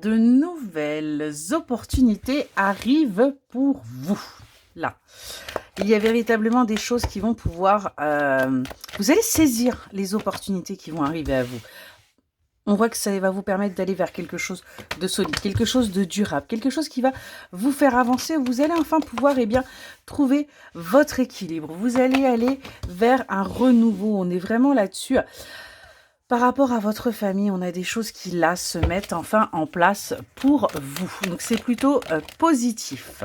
de nouvelles opportunités arrivent pour vous. Là, il y a véritablement des choses qui vont pouvoir... vous allez saisir les opportunités qui vont arriver à vous. On voit que ça va vous permettre d'aller vers quelque chose de solide, quelque chose de durable, quelque chose qui va vous faire avancer. Vous allez enfin pouvoir trouver votre équilibre. Vous allez aller vers un renouveau. On est vraiment là-dessus. Par rapport à votre famille, on a des choses qui, là, se mettent enfin en place pour vous. Donc, c'est plutôt positif.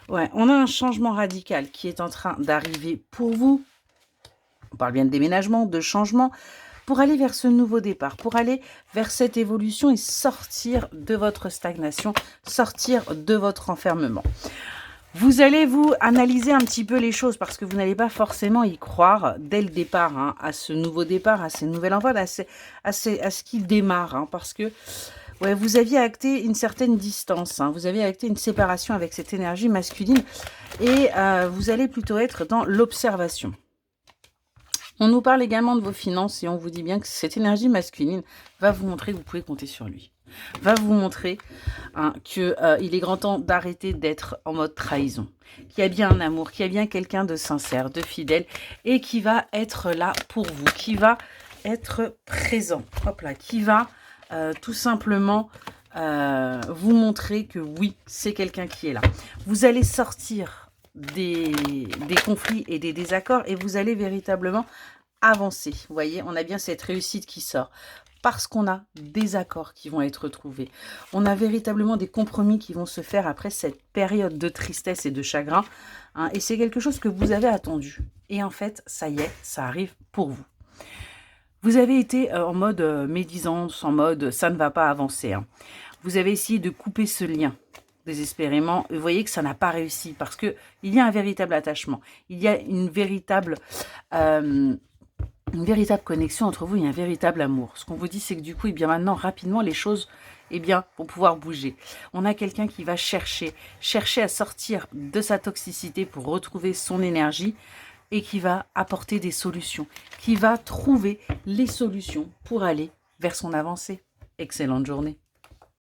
Ouais, on a un changement radical qui est en train d'arriver pour vous. On parle bien de déménagement, de changement, pour aller vers ce nouveau départ, pour aller vers cette évolution et sortir de votre stagnation, sortir de votre enfermement. Vous allez vous analyser un petit peu les choses parce que vous n'allez pas forcément y croire dès le départ, hein, à ce nouveau départ, à ces nouvelles envols, à ce qui démarre. Hein, parce que ouais, vous aviez acté une certaine distance, hein, vous aviez acté une séparation avec cette énergie masculine et vous allez plutôt être dans l'observation. On nous parle également de vos finances et on vous dit bien que cette énergie masculine va vous montrer que vous pouvez compter sur lui. Va vous montrer hein, qu'il est grand temps d'arrêter d'être en mode trahison. Qu'il y a bien un amour, qu'il y a bien quelqu'un de sincère, de fidèle et qui va être là pour vous, qui va être présent, hop là, qui va tout simplement vous montrer que oui, c'est quelqu'un qui est là. Vous allez sortir des conflits et des désaccords et vous allez véritablement avancer. Vous voyez, on a bien cette réussite qui sort parce qu'on a des accords qui vont être trouvés. On a véritablement des compromis qui vont se faire après cette période de tristesse et de chagrin. Hein, et c'est quelque chose que vous avez attendu. Et en fait, ça y est, ça arrive pour vous. Vous avez été en mode médisance, en mode ça ne va pas avancer. Hein. Vous avez essayé de couper ce lien désespérément. Vous voyez que ça n'a pas réussi parce qu'il y a un véritable attachement. Il y a une véritable connexion entre vous, il y a un véritable amour. Ce qu'on vous dit, c'est que du coup, maintenant, rapidement, les choses vont pouvoir bouger. On a quelqu'un qui va chercher à sortir de sa toxicité pour retrouver son énergie et qui va apporter des solutions, qui va trouver les solutions pour aller vers son avancée. Excellente journée.